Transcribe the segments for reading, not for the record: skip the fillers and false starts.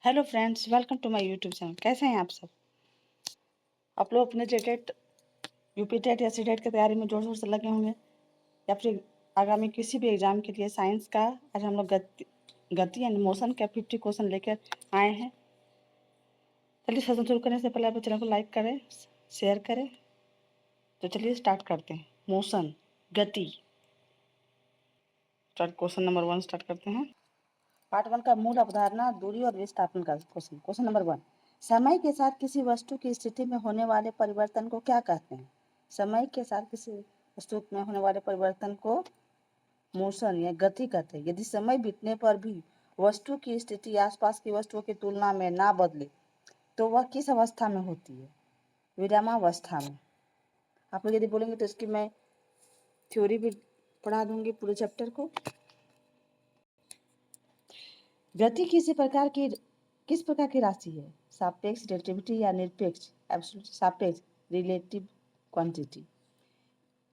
Hello friends, welcome to my YouTube channel. कैसे हैं आप सब? आप लोग अपने जेटेट यूपी टेट या सीटेट की तैयारी में जोर शोर से लगे होंगे, या फिर आगामी किसी भी एग्जाम के लिए साइंस का आज हम लोग गति एंड मोशन का 50 क्वेश्चन लेकर आए हैं। चलिए सेशन शुरू करने से पहले आप चैनल को लाइक करें, शेयर करें। तो चलिए स्टार्ट करते हैं। मोशन, गति। स्टार्ट क्वेश्चन नंबर 1 स्टार्ट करते हैं। पार्ट 1 का मूल अवधारणा, दूरी और विस्थापन का क्वेश्चन। क्वेश्चन नंबर 1, समय के साथ किसी वस्तु की स्थिति में होने वाले परिवर्तन को क्या कहते हैं? समय के साथ किसी वस्तु में होने वाले परिवर्तन को मोशन या गति कहते हैं। यदि समय बीतने पर भी वस्तु की स्थिति आसपास की वस्तुओं की तुलना में ना बदले तो वह किस अवस्था में होती है? विरामावस्था में। आप लोग यदि बोलेंगे तो इसकी मैं थ्योरी भी पढ़ा दूंगी, पूरे चैप्टर को। गति किस प्रकार की राशि है? सापेक्ष, रिलेटिविटी या निरपेक्ष? एब्सोल्यूट, सापेक्ष, रिलेटिव क्वांटिटी।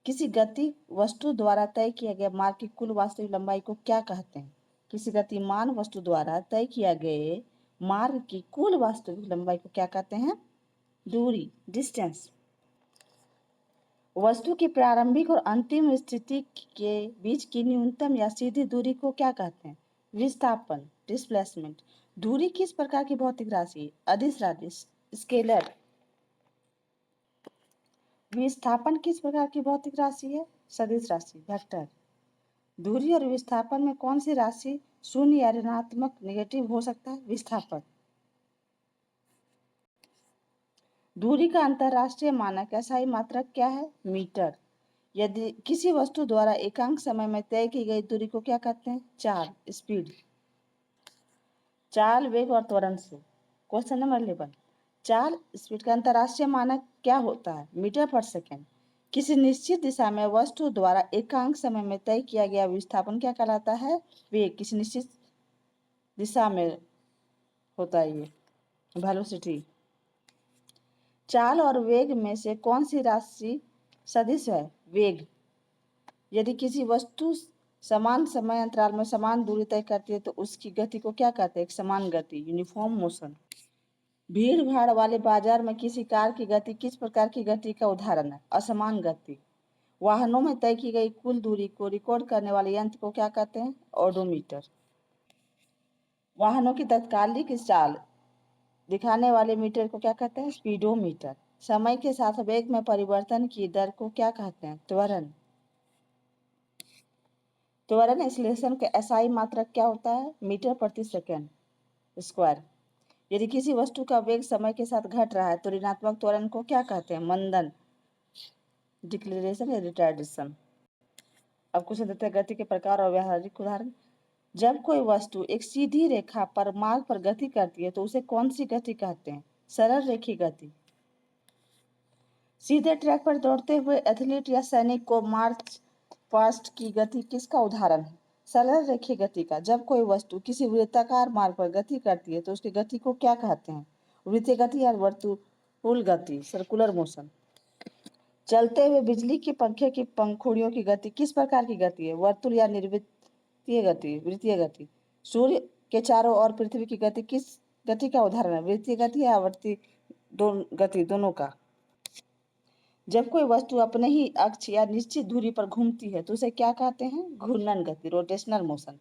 किसी गति वस्तु द्वारा तय किया गया मार्ग की कुल वास्तविक लंबाई को क्या कहते हैं? किसी गतिमान वस्तु द्वारा तय किया गए मार्ग की कुल वास्तविक लंबाई को क्या कहते हैं? दूरी, डिस्टेंस। वस्तु की प्रारंभिक और अंतिम स्थिति के बीच की न्यूनतम या सीधी दूरी को क्या कहते हैं? विस्थापन, डिस्प्लेसमेंट। दूरी किस प्रकार की भौतिक राशि है? अदिश राशि, स्केलर। विस्थापन किस प्रकार की भौतिक राशि है? सदिश राशि, वेक्टर। दूरी और विस्थापन में कौन सी राशि शून्य या ऋणात्मक नेगेटिव हो सकता है? विस्थापन। दूरी का अंतरराष्ट्रीय मानक एसआई मात्रक क्या है? मीटर। यदि किसी वस्तु द्वारा एकांक समय में तय की गई दूरी को क्या कहते हैं? चाल, स्पीड। चाल, वेग और त्वरण से। क्वेश्चन नंबर 11, चाल स्पीड का अंतरराष्ट्रीय मानक क्या होता है? मीटर पर सेकेंड। किसी निश्चित दिशा में वस्तु द्वारा एकांक समय में तय किया गया विस्थापन क्या कहलाता है? वेग। किसी निश्चित दिशा में होता है ये, वेलोसिटी। चाल और वेग में से कौन सी राशि सदिश है? वेग। यदि किसी वस्तु समान समय अंतराल में समान दूरी तय करती है तो उसकी गति को क्या कहते हैं? एक समान गति, यूनिफॉर्म मोशन। भीड़ भाड़ वाले बाजार में किसी कार की गति किस प्रकार की गति का उदाहरण है? असमान गति। वाहनों में तय की गई कुल दूरी को रिकॉर्ड करने वाले यंत्र को क्या कहते हैं? ओडोमीटर। वाहनों की तत्कालिक चाल दिखाने वाले मीटर को क्या कहते हैं? स्पीडोमीटर। समय के साथ वेग में परिवर्तन की दर को क्या कहते हैं? त्वरण। त्वरण एक्सीलरेशन का एसआई मात्रक क्या होता है? मीटर प्रति सेकंड स्क्वायर। यदि किसी वस्तु का वेग समय के साथ घट रहा है तो ऋणात्मक त्वरण को क्या कहते हैं? मंदन, डिक्लेरेशन या रिटार्डेशन। अब कुछ देते हैं गति के प्रकार और व्यावहारिक उदाहरण। जब कोई वस्तु एक सीधी रेखा पर मार्ग पर गति करती है तो उसे कौन सी गति कहते हैं? सरल रेखीय गति। सीधे ट्रैक पर दौड़ते हुए एथलीट या सैनिक को मार्च पास्ट की गति किसका उदाहरण है? सरल रेखीय गति का। जब कोई वस्तु किसी वृत्ताकार मार्ग पर गति करती है तो उसकी गति को क्या कहते हैं? वृत्तीय गति या वर्तुल गति, सर्कुलर मोशन। चलते हुए बिजली के पंखे की पंखुड़ियों की गति किस प्रकार की गति है? वर्तुल या निर्वृत्तीय गति, वृत्तीय गति। सूर्य के चारों ओर पृथ्वी की गति किस गति का उदाहरण है? वृत्तीय गति या आवर्ती गति, दोनों का। जब कोई वस्तु अपने ही अक्ष या निश्चित दूरी पर घूमती है तो उसे क्या कहते हैं? घूर्णन गति, रोटेशनल मोशन।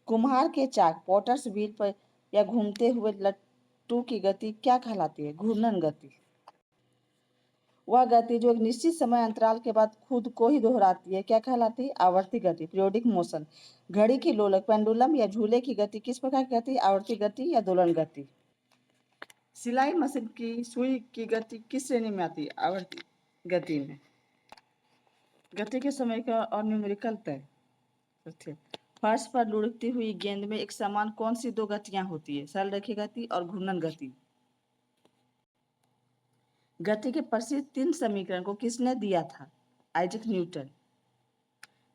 कुम्हार के चाक, पॉटर्स व्हील पर या घूमते हुए लट्टू की गति क्या कहलाती है? घूर्णन गति। वह गति जो एक निश्चित समय अंतराल के बाद खुद को ही दोहराती है क्या कहलाती है? आवर्ती गति, पीरियोडिक मोशन। घड़ी की लोलक, पेंडुलम या झूले की गति किस प्रकार की गति? आवर्ती गति या दोलन गति। सिलाई मशीन की सुई की गति किस श्रेणी में आती है? आवर्ती गति में। गति के समय का और न्यूमेरिकल तय। फर्श पर लुढ़कती हुई गेंद में एक समान कौन सी दो गतियां होती है? सरल रेखीय गति और घूर्णन गति। गति के प्रसिद्ध 3 समीकरण को किसने दिया था? Isaac Newton.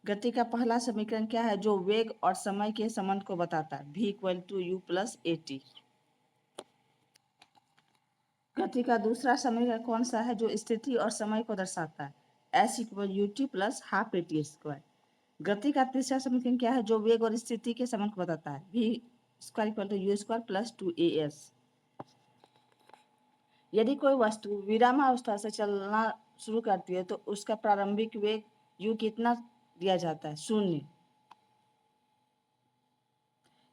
गति का पहला समीकरण क्या है जो वेग और समय के संबंध को बताता है? v = u + at। गति का दूसरा समीकरण कौन सा है जो स्थिति और समय को दर्शाता है? s = ut + ½ at²। गति का तीसरा समीकरण क्या है जो वेग और स्थिति के संबंध को बताता है? v square equal to u square plus 2as। यदि कोई वस्तु विरामावस्था से चलना शुरू करती है तो उसका प्रारंभिक वेग u कितना दिया जाता है? 0।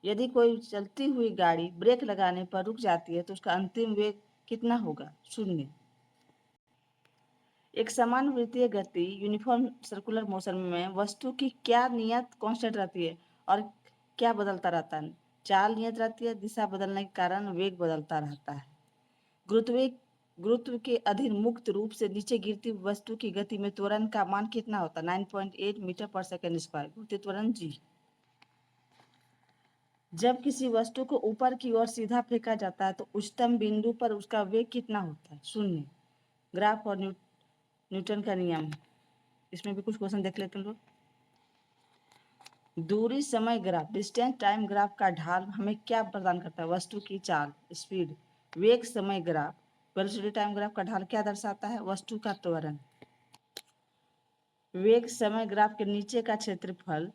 यदि कोई चलती हुई गाड़ी ब्रेक लगाने पर रुक जाती है तो उसका अंतिम वेग कितना होगा? 0। एक समान वृत्तीय गति यूनिफॉर्म सर्कुलर मोशन में वस्तु की क्या नियत कांस्टेंट रहती है और क्या बदलता रहता है? चाल नियत रहती है, दिशा बदलने के कारण वेग बदलता रहता है। गुरुत्व के अधीन मुक्त रूप से नीचे गिरती वस्तु की गति में त्वरण का मान कितना होता है? 9.8 मीटर पर सेकेंड स्क्वायर। गुरुत्व त्वरण g। जब किसी वस्तु को ऊपर की ओर सीधा फेंका जाता है तो उच्चतम बिंदु पर उसका वेग कितना होता है? 0। ग्राफ और न्यूटन का नियम, इसमें भी कुछ क्वेश्चन देख लेते हैं लोग। दूरी समय ग्राफ, डिस्टेंस टाइम ग्राफ का ढाल हमें क्या प्रदान करता है? वस्तु की चाल, स्पीड। वेग समय ग्राफ, वेलोसिटी टाइम ग्राफ का ढाल क्या दर्शाता है? वस्तु का त्वरण। वेग समय ग्राफ के नीचे का क्षेत्रफल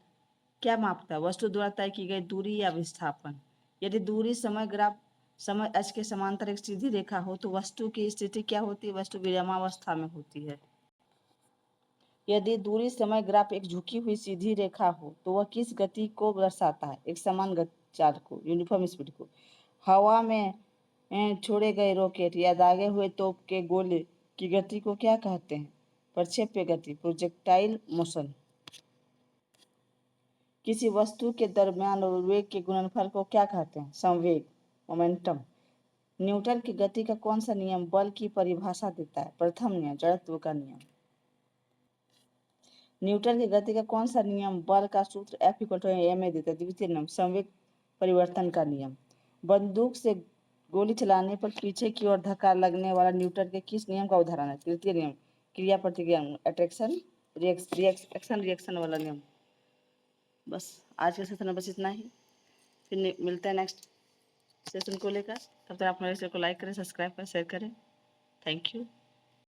क्या मापता है? वस्तु द्वारा तय की गई दूरी या विस्थापन। यदि दूरी समय ग्राफ समय h के समांतर एक सीधी रेखा हो तो वस्तु की स्थिति क्या होती है? वस्तु विरामावस्था में होती है। यदि दूरी समय ग्राफ एक झुकी हुई सीधी रेखा हो तो वह किस गति को दर्शाता है? एक समान चाल को, यूनिफॉर्म स्पीड को। हवा में छोड़े गए रॉकेट या दागे हुए तोप के गोले की गति को क्या कहते हैं? प्रक्षेप्य गति, प्रोजेक्टाइल मोशन। किसी वस्तु के द्रव्यमान और वेग के गुणनफल को क्या कहते हैं? संवेग, मोमेंटम। न्यूटन की गति का कौन सा नियम बल की परिभाषा देता है? प्रथम नियम, जड़त्व का नियम। न्यूटन की गति का कौन सा नियम बल का सूत्र F = ma देता है? द्वितीय नियम, संवेग परिवर्तन का नियम। बंदूक से गोली चलाने पर पीछे की ओर धक्का लगने वाला न्यूटन के किस नियम का उदाहरण है? तृतीय नियम, क्रिया प्रतिक्रिया, अट्रैक्शन रिएक्शन वाला नियम। बस आज के सेशन में बस इतना ही, फिर मिलते हैं नेक्स्ट सेशन को लेकर। तब तक आप मेरे चैनल को लाइक करें, सब्सक्राइब करें, शेयर करें। Thank you.